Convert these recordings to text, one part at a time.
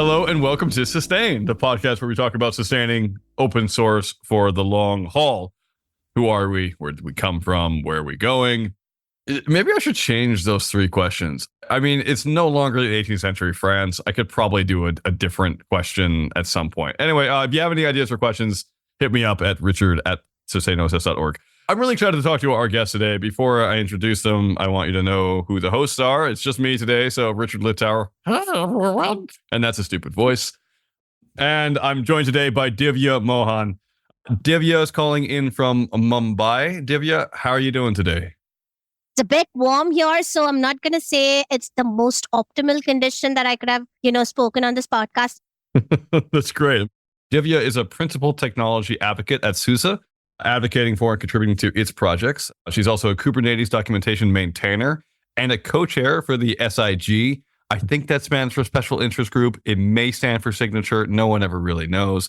Hello and welcome to Sustain, the podcast where we talk about sustaining open source for the long haul. Who are we? Where did we come from? Where are we going? Maybe I should change those three questions. I mean, it's no longer the 18th century France. I could probably do a different question at some point. Anyway, if you have any ideas for questions, hit me up at richard@sustainoss.org. I'm really excited to talk to our guest today. Before I introduce them, I want you to know who the hosts are. It's just me today, so Richard Littauer. Hello, everyone. And that's a stupid voice. And I'm joined today by Divya Mohan. Divya is calling in from Mumbai. Divya, how are you doing today? It's a bit warm here, so I'm not going to say it's the most optimal condition that I could have, spoken on this podcast. That's great. Divya is a principal technology advocate at SUSE, advocating for and contributing to its projects. She's also a Kubernetes documentation maintainer and a co-chair for the SIG. I think that stands for Special Interest Group. It may stand for Signature. No one ever really knows.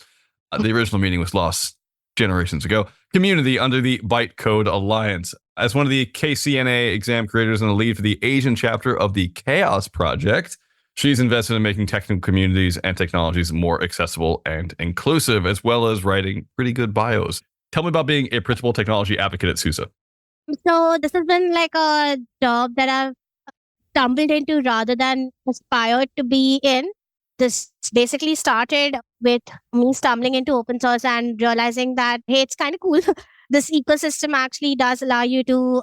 The original meaning was lost generations ago. Community under the Bytecode Alliance. As one of the KCNA exam creators and the lead for the Asian chapter of the CHAOSS project, she's invested in making technical communities and technologies more accessible and inclusive, as well as writing pretty good bios. Tell me about being a principal technology advocate at SUSE. So this has been like a job that I've stumbled into rather than aspired to be in. This basically started with me stumbling into open source and realizing that, hey, it's kind of cool. This ecosystem actually does allow you to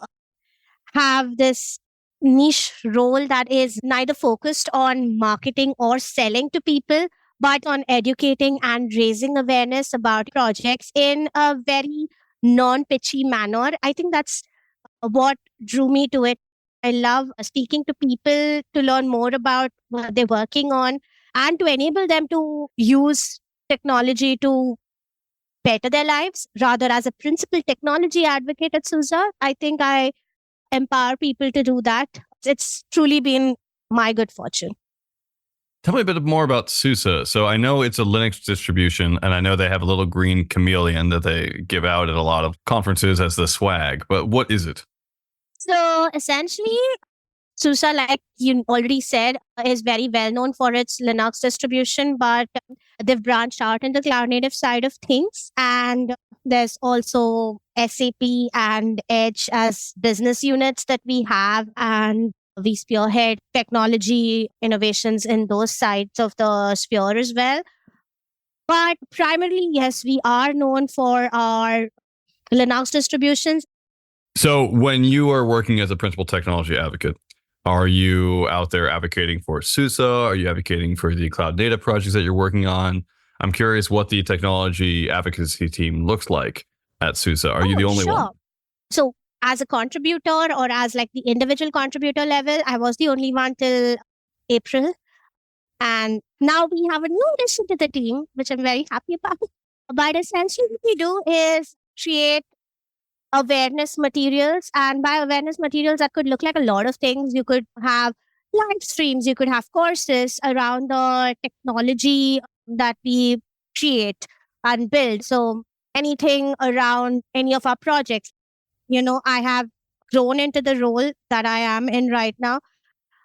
have this niche role that is neither focused on marketing or selling to people, but on educating and raising awareness about projects in a very non-pitchy manner. I think that's what drew me to it. I love speaking to people to learn more about what they're working on and to enable them to use technology to better their lives. Rather, as a principal technology advocate at SUSE, I think I empower people to do that. It's truly been my good fortune. Tell me a bit more about SUSE. So I know it's a Linux distribution, and I know they have a little green chameleon that they give out at a lot of conferences as the swag. But what is it? So essentially, SUSE, like you already said, is very well known for its Linux distribution, but they've branched out in the cloud native side of things. And there's also SAP and Edge as business units that we have. And we spearhead technology innovations in those sides of the sphere as well. But primarily, yes, we are known for our Linux distributions. So when you are working as a principal technology advocate, are you out there advocating for SUSE? Are you advocating for the cloud data projects that you're working on? I'm curious what the technology advocacy team looks like at SUSE. Are you the only one? So as a contributor or as like the individual contributor level, I was the only one till April. And now we have a new addition to the team, which I'm very happy about. But essentially what we do is create awareness materials. And by awareness materials, that could look like a lot of things. You could have live streams, you could have courses around the technology that we create and build. So anything around any of our projects. I have grown into the role that I am in right now.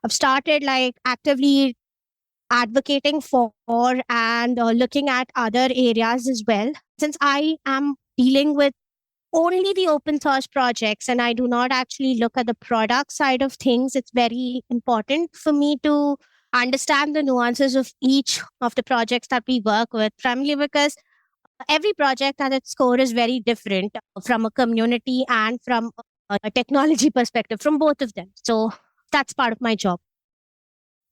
I've started like actively advocating for and looking at other areas as well. Since I am dealing with only the open source projects and I do not actually look at the product side of things, it's very important for me to understand the nuances of each of the projects that we work with, primarily because every project at its core is very different from a community and from a technology perspective, from both of them. So that's part of my job.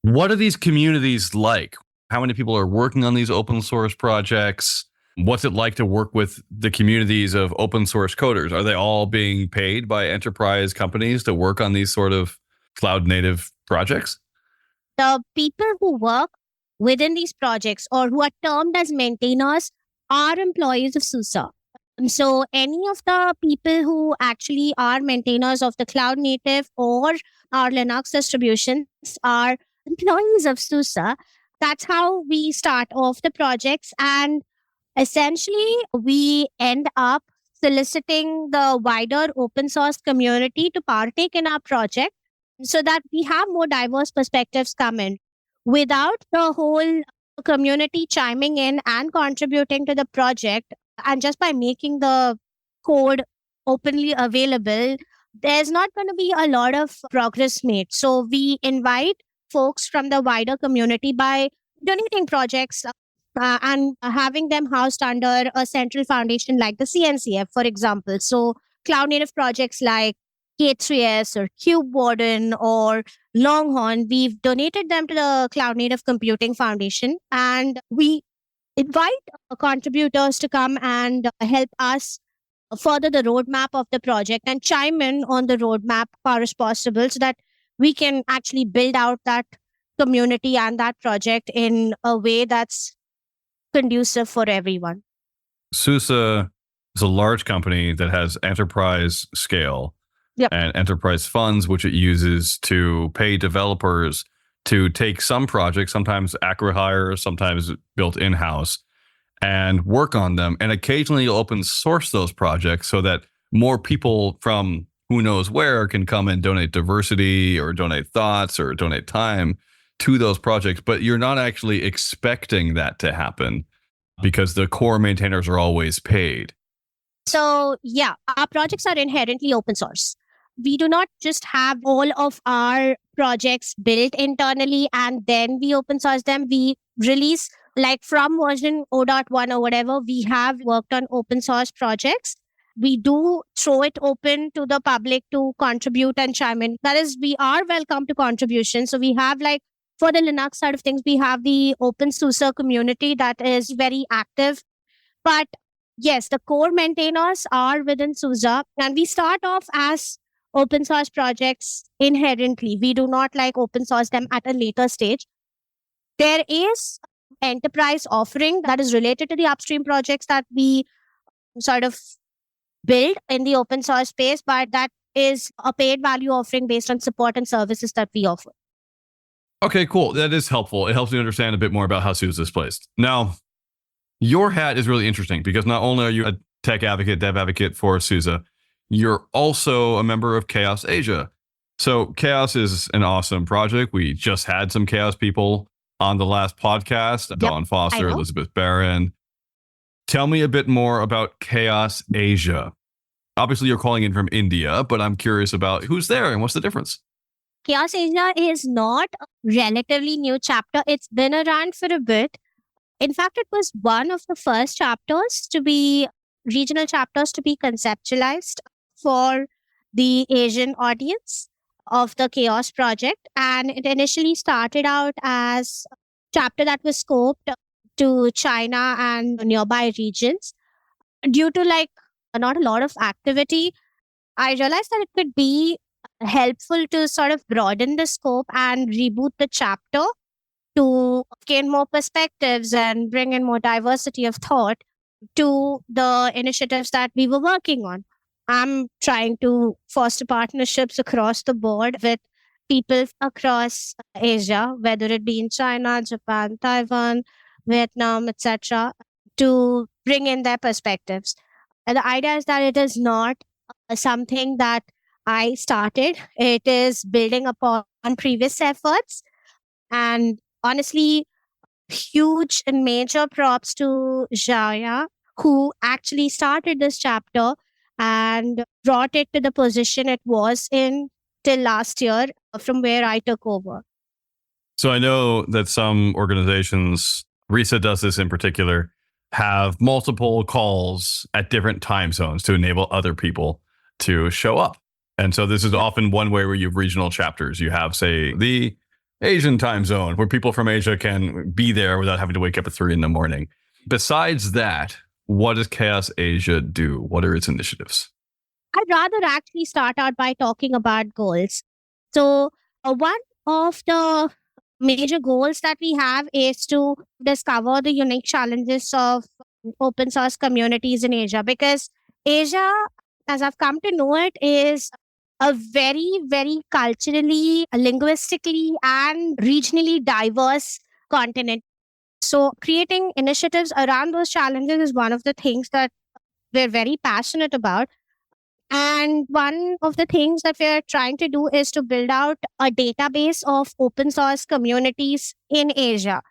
What are these communities like? How many people are working on these open source projects? What's it like to work with the communities of open source coders? Are they all being paid by enterprise companies to work on these sort of cloud native projects? The people who work within these projects or who are termed as maintainers are employees of SUSE. So any of the people who actually are maintainers of the cloud native or our Linux distributions are employees of SUSE. That's how we start off the projects. And essentially, we end up soliciting the wider open source community to partake in our project so that we have more diverse perspectives come in. Without the whole community chiming in and contributing to the project, and just by making the code openly available, there's not going to be a lot of progress made. So we invite folks from the wider community by donating projects and having them housed under a central foundation like the CNCF, for example. So cloud native projects like K3S or Cube Warden or Longhorn, we've donated them to the Cloud Native Computing Foundation, and we invite contributors to come and help us further the roadmap of the project and chime in on the roadmap far as possible so that we can actually build out that community and that project in a way that's conducive for everyone. SUSE is a large company that has enterprise scale and enterprise funds, which it uses to pay developers to take some projects, sometimes acqui-hire, sometimes built in-house, and work on them. And occasionally open source those projects so that more people from who knows where can come and donate diversity or donate thoughts or donate time to those projects. But you're not actually expecting that to happen because the core maintainers are always paid. So yeah, our projects are inherently open source. We do not just have all of our projects built internally and then we open source them. We release like from version 0.1 or whatever, we have worked on open source projects. We do throw it open to the public to contribute and chime in. That is, we are welcome to contribution. So we have like, for the Linux side of things, we have the open SUSE community that is very active. But yes, the core maintainers are within SUSE, and we start off as open source projects inherently. We do not like open source them at a later stage. There is enterprise offering that is related to the upstream projects that we sort of build in the open source space, but that is a paid value offering based on support and services that we offer. Okay, cool. That is helpful. It helps me understand a bit more about how SUSE is placed. Now, your hat is really interesting because not only are you a tech advocate, dev advocate for SUSE, you're also a member of CHAOSS Asia. So CHAOSS is an awesome project. We just had some CHAOSS people on the last podcast, Dawn Foster, Elizabeth Barron. Tell me a bit more about CHAOSS Asia. Obviously, you're calling in from India, but I'm curious about who's there and what's the difference. CHAOSS Asia is not a relatively new chapter. It's been around for a bit. In fact, it was one of the first chapters to be regional chapters to be conceptualized for the Asian audience of the CHAOSS project. And it initially started out as a chapter that was scoped to China and nearby regions. Due to like not a lot of activity, I realized that it could be helpful to sort of broaden the scope and reboot the chapter to gain more perspectives and bring in more diversity of thought to the initiatives that we were working on. I'm trying to foster partnerships across the board with people across Asia, whether it be in China, Japan, Taiwan, Vietnam, etc., to bring in their perspectives. And the idea is that it is not something that I started. It is building upon previous efforts. And honestly, huge and major props to Jaya, who actually started this chapter and brought it to the position it was in till last year from where I took over. So I know that some organizations, RISA does this in particular, have multiple calls at different time zones to enable other people to show up. And so this is often one way where you have regional chapters. You have, say, the Asian time zone where people from Asia can be there without having to wake up at 3 a.m. Besides that, what does CHAOSS Asia do? What are its initiatives? I'd rather actually start out by talking about goals. So one of the major goals that we have is to discover the unique challenges of open source communities in Asia, because Asia, as I've come to know it, is a very, very culturally, linguistically, and regionally diverse continent. So creating initiatives around those challenges is one of the things that we're very passionate about. And one of the things that we're trying to do is to build out a database of open source communities in Asia.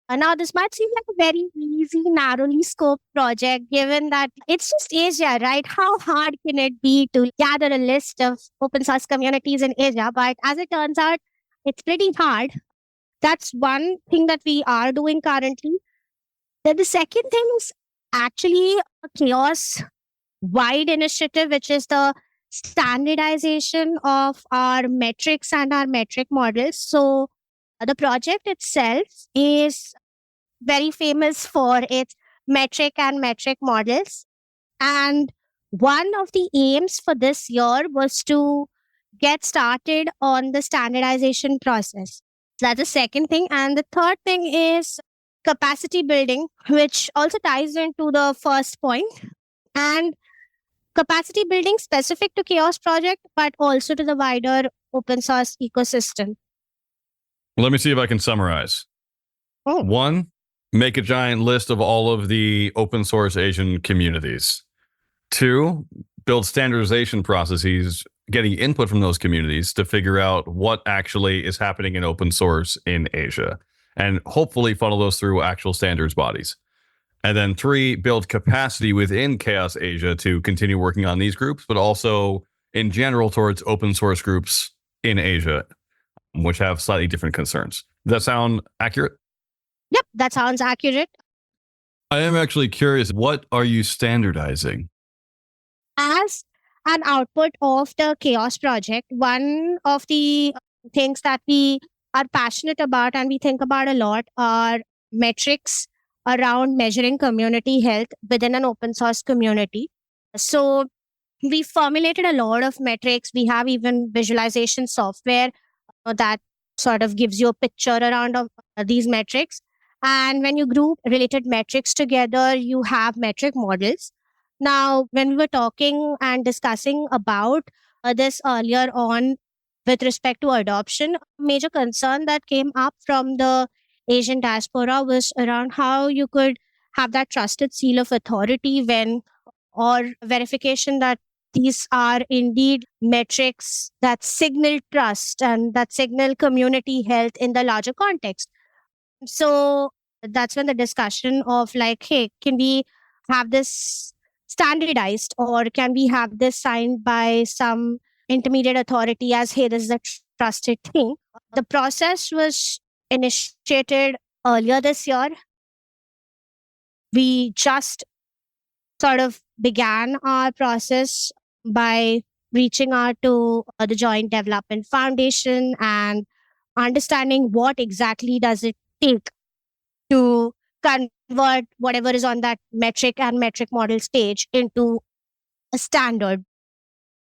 Now, this might seem like a very easy, narrowly scoped project, given that it's just Asia, right? How hard can it be to gather a list of open source communities in Asia? But as it turns out, it's pretty hard. That's one thing that we are doing currently. Then the second thing is actually a chaos wide initiative, which is the standardization of our metrics and our metric models. So the project itself is very famous for its metric and metric models. And one of the aims for this year was to get started on the standardization process. That's the second thing. And the third thing is capacity building, which also ties into the first point. And capacity building specific to Chaos project, but also to the wider open source ecosystem. Let me see if I can summarize. Oh. One, make a giant list of all of the open source Asian communities. Two, build standardization processes, getting input from those communities to figure out what actually is happening in open source in Asia, and hopefully funnel those through actual standards bodies. And then three, build capacity within CHAOSS Asia to continue working on these groups, but also in general towards open source groups in Asia, which have slightly different concerns. Does that sound accurate? Yep, that sounds accurate. I am actually curious, what are you standardizing? As an output of the Chaos project, one of the things that we are passionate about and we think about a lot are metrics around measuring community health within an open source community. So we formulated a lot of metrics. We have even visualization software that sort of gives you a picture around of these metrics. And when you group related metrics together, you have metric models. Now, when we were talking and discussing about this earlier on with respect to adoption, a major concern that came up from the Asian diaspora was around how you could have that trusted seal of authority when or verification that these are indeed metrics that signal trust and that signal community health in the larger context. So that's when the discussion of like, hey, can we have this standardized or can we have this signed by some intermediate authority as, hey, this is a trusted thing? The process was initiated earlier this year. We just sort of began our process by reaching out to the Joint Development Foundation and understanding what exactly does it take to convert whatever is on that metric and metric model stage into a standard.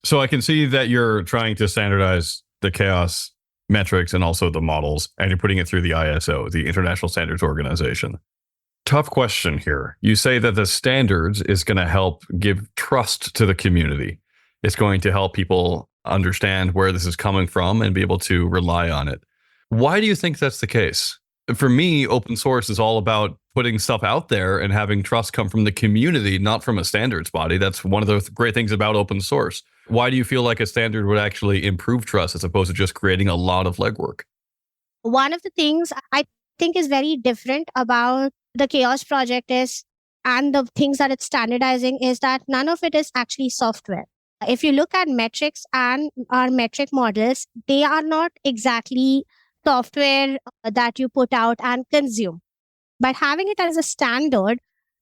So I can see that you're trying to standardize the CHAOSS metrics and also the models, and you're putting it through the ISO, the International Standards Organization. Tough question here. You say that the standards is going to help give trust to the community. It's going to help people understand where this is coming from and be able to rely on it. Why do you think that's the case? For me, open source is all about putting stuff out there and having trust come from the community, not from a standards body. That's one of the great things about open source. Why do you feel like a standard would actually improve trust as opposed to just creating a lot of legwork? One of the things I think is very different about the Chaos project is, and the things that it's standardizing is that none of it is actually software. If you look at metrics and our metric models, they are not exactly software that you put out and consume. But having it as a standard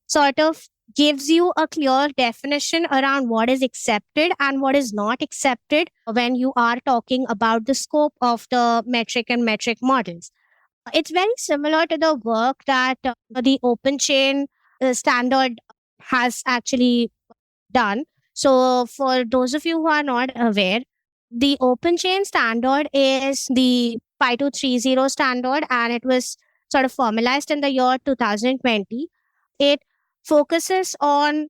sort of gives you a clear definition around what is accepted and what is not accepted when you are talking about the scope of the metric and metric models. It's very similar to the work that the open chain standard has actually done. So for those of you who are not aware, the open chain standard is the 5230 standard, and it was sort of formalized in the year 2020. It focuses on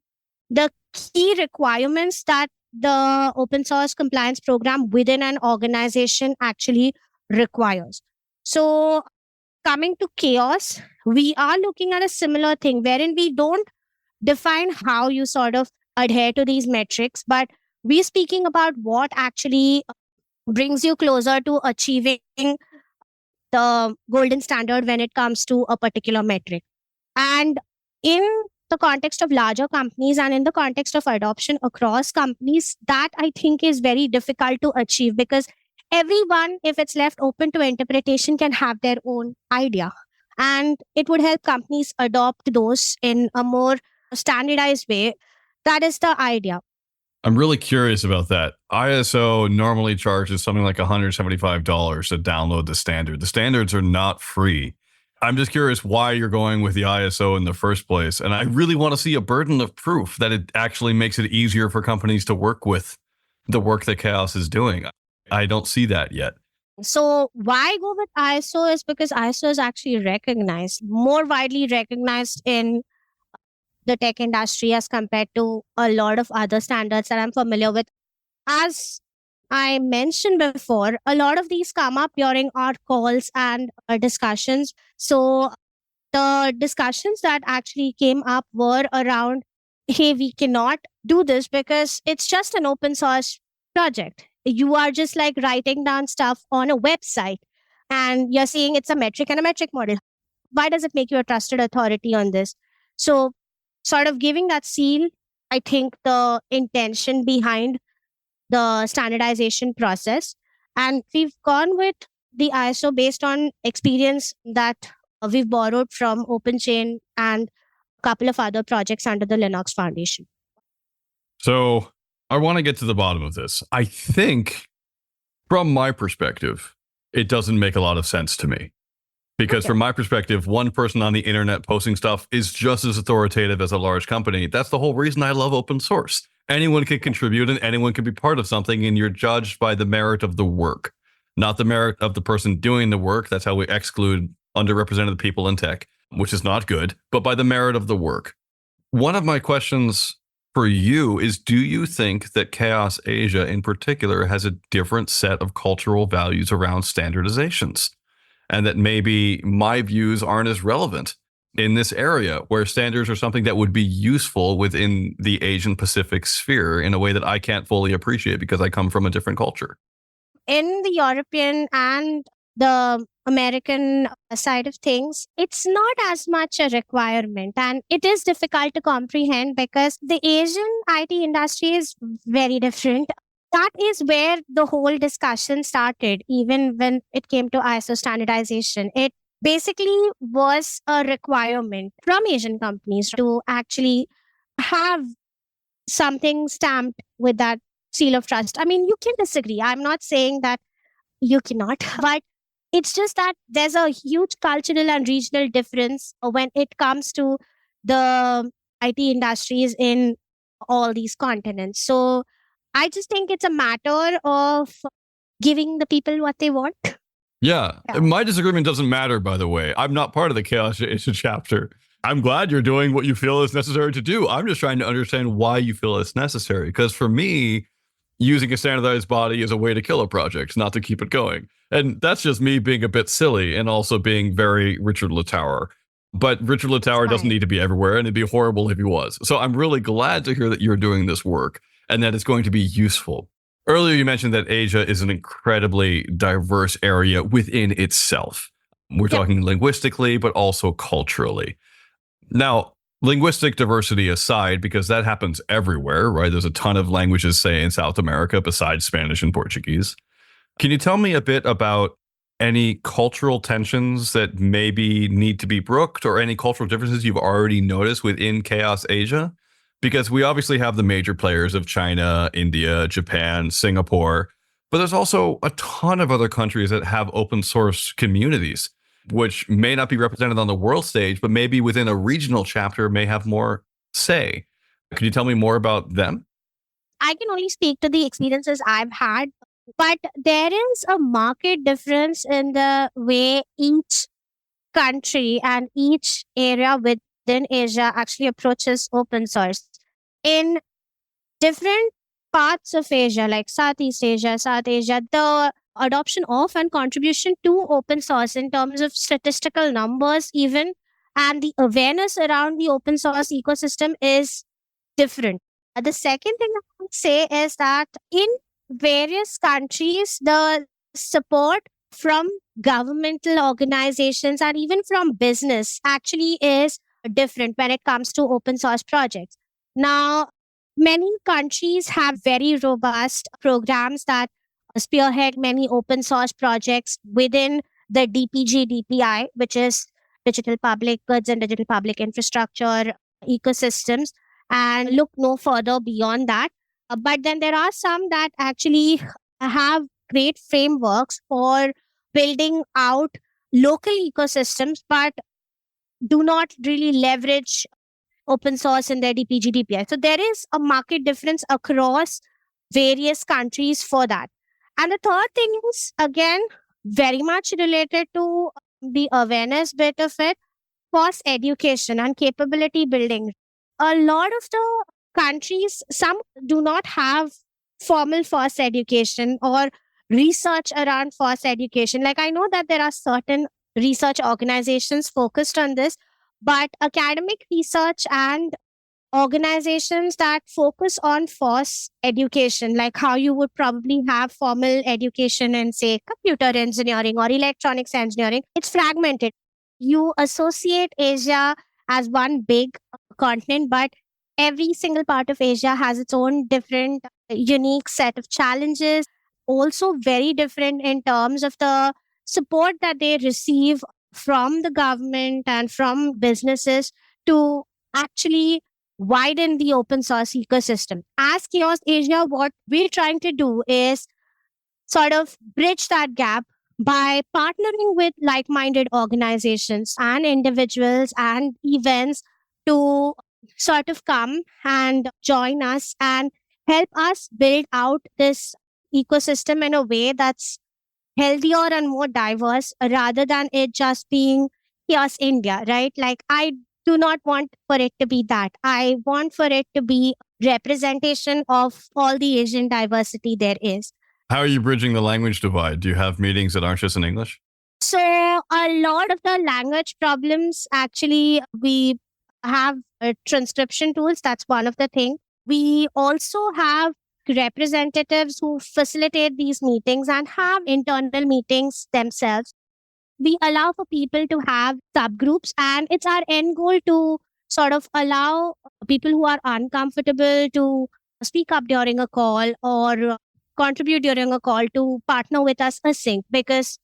the key requirements that the open source compliance program within an organization actually requires. So coming to CHAOSS, we are looking at a similar thing wherein we don't define how you sort of adhere to these metrics, but we're speaking about what actually brings you closer to achieving the golden standard when it comes to a particular metric. And in the context of larger companies and in the context of adoption across companies, that I think is very difficult to achieve because everyone, if it's left open to interpretation, can have their own idea. And it would help companies adopt those in a more standardized way. That is the idea. I'm really curious about that. ISO normally charges something like $175 to download the standard. The standards are not free. I'm just curious why you're going with the ISO in the first place. And I really want to see a burden of proof that it actually makes it easier for companies to work with the work that CHAOSS is doing. I don't see that yet. So why go with ISO is because ISO is actually recognized, more widely recognized in the tech industry as compared to a lot of other standards that I'm familiar with. As I mentioned before, a lot of these come up during our calls and discussions. So the discussions that actually came up were around, hey, we cannot do this because it's just an open source project. You are just like writing down stuff on a website and you're saying it's a metric and a metric model. Why does it make you a trusted authority on this? So sort of giving that seal, I think the intention behind the standardization process. And we've gone with the ISO based on experience that we've borrowed from OpenChain and a couple of other projects under the Linux Foundation. So I want to get to the bottom of this. I think from my perspective, it doesn't make a lot of sense to me. Because from my perspective, one person on the internet posting stuff is just as authoritative as a large company. That's the whole reason I love open source. Anyone can contribute and anyone can be part of something, and you're judged by the merit of the work, not the merit of the person doing the work. That's how we exclude underrepresented people in tech, which is not good, but by the merit of the work. One of my questions for you is, do you think that CHAOSS Asia in particular has a different set of cultural values around standardizations? And that maybe my views aren't as relevant in this area where standards are something that would be useful within the Asian Pacific sphere in a way that I can't fully appreciate because I come from a different culture. In the European and the American side of things, it's not as much a requirement and it is difficult to comprehend because the Asian IT industry is very different. That is where the whole discussion started, even when it came to ISO standardization. It basically was a requirement from Asian companies to actually have something stamped with that seal of trust. I mean, you can disagree. I'm not saying that you cannot, but it's just that there's a huge cultural and regional difference when it comes to the IT industries in all these continents. So I just think it's a matter of giving the people what they want. Yeah. My disagreement doesn't matter, by the way. I'm not part of the CHAOSS Asia chapter. I'm glad you're doing what you feel is necessary to do. I'm just trying to understand why you feel it's necessary. Because for me, using a standardized body is a way to kill a project, not to keep it going. And that's just me being a bit silly and also being very Richard Littauer. But Richard Littauer doesn't need to be everywhere, and it'd be horrible if he was. So I'm really glad to hear that you're doing this work and that it's going to be useful. Earlier, you mentioned that Asia is an incredibly diverse area within itself. We're talking linguistically, but also culturally. Now, linguistic diversity aside, because that happens everywhere, right? There's a ton of languages, say, in South America besides Spanish and Portuguese. Can you tell me a bit about any cultural tensions that maybe need to be brooked or any cultural differences you've already noticed within CHAOSS Asia? Because we obviously have the major players of China, India, Japan, Singapore, but there's also a ton of other countries that have open source communities, which may not be represented on the world stage, but maybe within a regional chapter may have more say. Can you tell me more about them? I can only speak to the experiences I've had, but there is a market difference in the way each country and each area within Asia actually approaches open source. In different parts of Asia, like Southeast Asia, South Asia, the adoption of and contribution to open source in terms of statistical numbers even, and the awareness around the open source ecosystem is different. The second thing I would say is that in various countries, the support from governmental organizations and even from business actually is different when it comes to open source projects. Now, many countries have very robust programs that spearhead many open source projects within the DPG DPI, which is digital public goods and digital public infrastructure ecosystems, and look no further beyond that. But then there are some that actually have great frameworks for building out local ecosystems, but do not really leverage open source in their DPG DPI. So there is a market difference across various countries for that. And the third thing is, again, very much related to the awareness bit of it, FOSS education and capability building. A lot of the countries, some do not have formal FOSS education or research around FOSS education. Like I know that there are certain research organizations focused on this, but academic research and organizations that focus on FOSS education, like how you would probably have formal education in, say, computer engineering or electronics engineering, it's fragmented. You associate Asia as one big continent, but every single part of Asia has its own different, unique set of challenges, also very different in terms of the support that they receive from the government and from businesses to actually widen the open source ecosystem. As Chaos Asia, what we're trying to do is sort of bridge that gap by partnering with like minded organizations and individuals and events to sort of come and join us and help us build out this ecosystem in a way that's healthier and more diverse rather than it just being Chaos India, right? Like, I do not want for it to be that. I want for it to be representation of all the Asian diversity there is. How are you bridging the language divide? Do you have meetings that aren't just in English? So, a lot of the language problems actually, we have transcription tools. That's one of the things. We also have representatives who facilitate these meetings and have internal meetings themselves. We allow for people to have subgroups, and it's our end goal to sort of allow people who are uncomfortable to speak up during a call or contribute during a call to partner with us async, because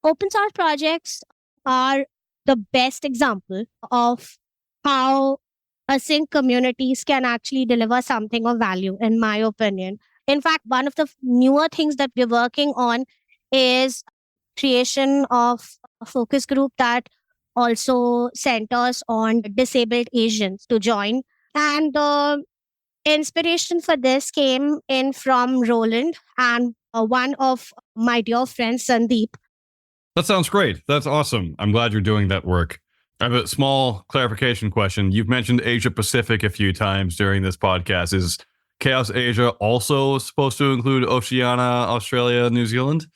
open source projects are the best example of how async communities can actually deliver something of value, in my opinion. In fact, one of the newer things that we're working on is creation of a focus group that also centers on disabled Asians to join. And the inspiration for this came in from Roland and one of my dear friends, Sandeep. That sounds great. That's awesome. I'm glad you're doing that work. I have a small clarification question. You've mentioned Asia Pacific a few times during this podcast. Is Chaos Asia also supposed to include Oceania, Australia, New Zealand?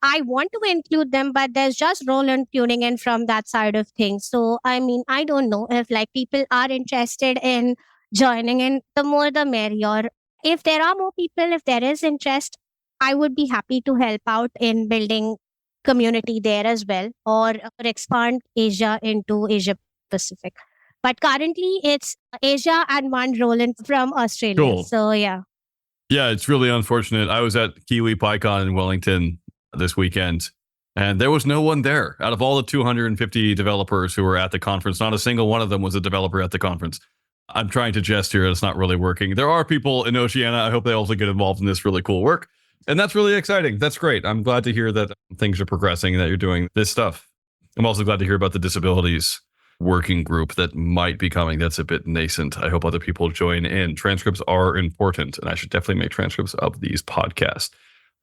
I want to include them, but there's just Roland tuning in from that side of things. So, I mean, I don't know if like people are interested in joining in, the more the merrier. If there are more people, if there is interest, I would be happy to help out in building community there as well, or expand Asia into Asia Pacific. But currently it's Asia and one Roland from Australia. Cool. So yeah. Yeah, it's really unfortunate. I was at Kiwi PyCon in Wellington this weekend, and there was no one there. Out of all the 250 developers who were at the conference, not a single one of them was a developer at the conference. I'm trying to jest here. It's not really working. There are people in Oceania. I hope they also get involved in this really cool work. And that's really exciting. That's great. I'm glad to hear that things are progressing and that you're doing this stuff. I'm also glad to hear about the disabilities working group that might be coming. That's a bit nascent. I hope other people join in. Transcripts are important, and I should definitely make transcripts of these podcasts.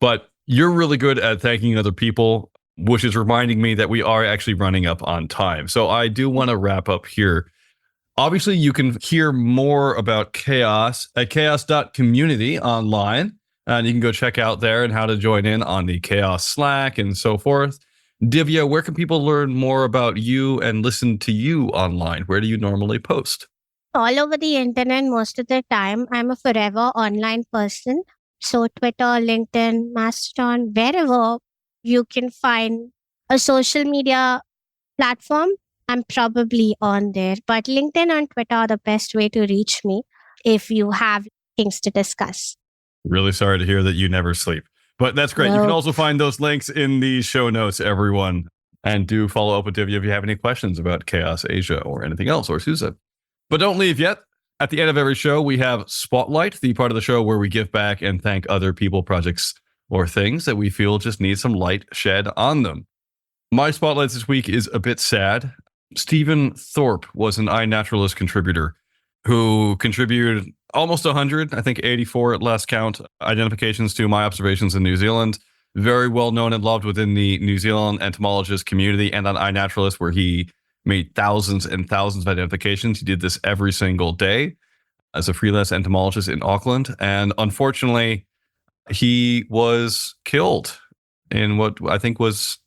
But you're really good at thanking other people, which is reminding me that we are actually running up on time. So I do want to wrap up here. Obviously, you can hear more about CHAOSS at chaos.community online. And you can go check out there and how to join in on the CHAOSS Slack and so forth. Divya, where can people learn more about you and listen to you online? Where do you normally post? All over the internet most of the time. I'm a forever online person. So Twitter, LinkedIn, Mastodon, wherever you can find a social media platform, I'm probably on there. But LinkedIn and Twitter are the best way to reach me if you have things to discuss. Really sorry to hear that you never sleep. But that's great. You can also find those links in the show notes, everyone. And do follow up with Divya if you have any questions about CHAOSS Asia or anything else, or SUSE. But don't leave yet. At the end of every show, we have Spotlight, the part of the show where we give back and thank other people, projects, or things that we feel just need some light shed on them. My Spotlight this week is a bit sad. Stephen Thorpe was an iNaturalist contributor who contributed almost 100, I think 84 at last count, identifications to my observations in New Zealand. Very well known and loved within the New Zealand entomologist community and on iNaturalist, where he made thousands and thousands of identifications. He did this every single day as a freelance entomologist in Auckland. And unfortunately, he was killed in what I think was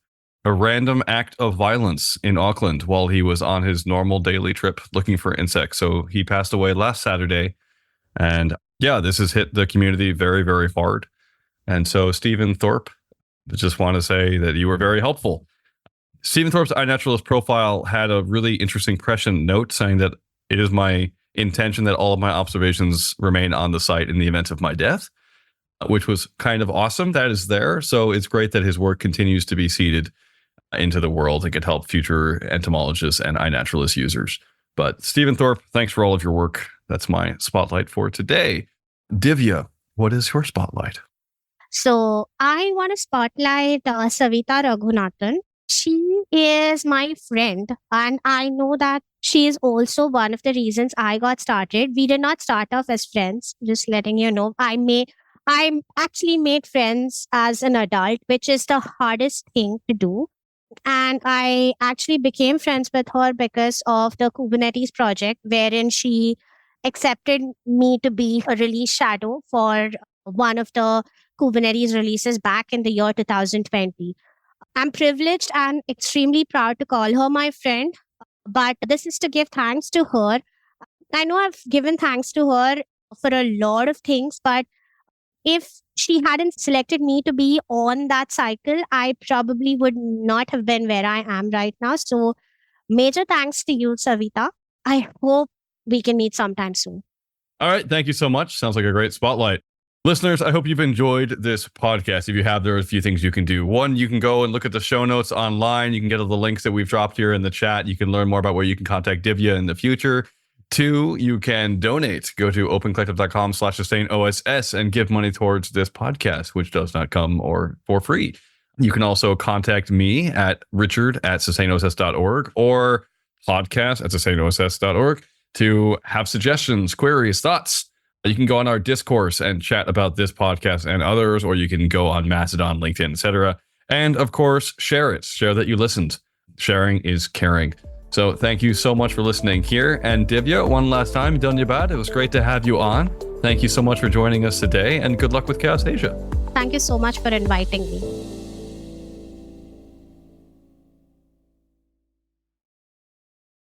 a random act of violence in Auckland while he was on his normal daily trip looking for insects. So he passed away last Saturday. And yeah, this has hit the community very, very hard. And so Stephen Thorpe, I just want to say that you were very helpful. Stephen Thorpe's iNaturalist profile had a really interesting prescient note saying that it is my intention that all of my observations remain on the site in the event of my death, which was kind of awesome. That is there. So it's great that his work continues to be seeded into the world and could help future entomologists and iNaturalist users. But Stephen Thorpe, thanks for all of your work. That's my spotlight for today. Divya, what is your spotlight? So I want to spotlight Savita Raghunathan. She is my friend, and I know that she is also one of the reasons I got started. We did not start off as friends, just letting you know. I actually made friends as an adult, which is the hardest thing to do. And I actually became friends with her because of the Kubernetes project, wherein she accepted me to be a release shadow for one of the Kubernetes releases back in the year 2020. I'm privileged and extremely proud to call her my friend, but this is to give thanks to her. I know I've given thanks to her for a lot of things, but if she hadn't selected me to be on that cycle, I probably would not have been where I am right now. So major thanks to you, Savita. I hope we can meet sometime soon. All right. Thank you so much. Sounds like a great spotlight. Listeners, I hope you've enjoyed this podcast. If you have, there are a few things you can do. One, you can go and look at the show notes online. You can get all the links that we've dropped here in the chat. You can learn more about where you can contact Divya in the future. Two, you can donate. Go to opencollective.com/sustainoss and give money towards this podcast, which does not come or for free. You can also contact me at richard@sustainoss.org or podcast@sustainoss.org to have suggestions, queries, thoughts. You can go on our discourse and chat about this podcast and others, or you can go on Mastodon, LinkedIn, etc. And of course, share it. Share that you listened. Sharing is caring. So thank you so much for listening here. And Divya, one last time, Dhanyabad. It was great to have you on. Thank you so much for joining us today, and good luck with CHAOSS Asia. Thank you so much for inviting me.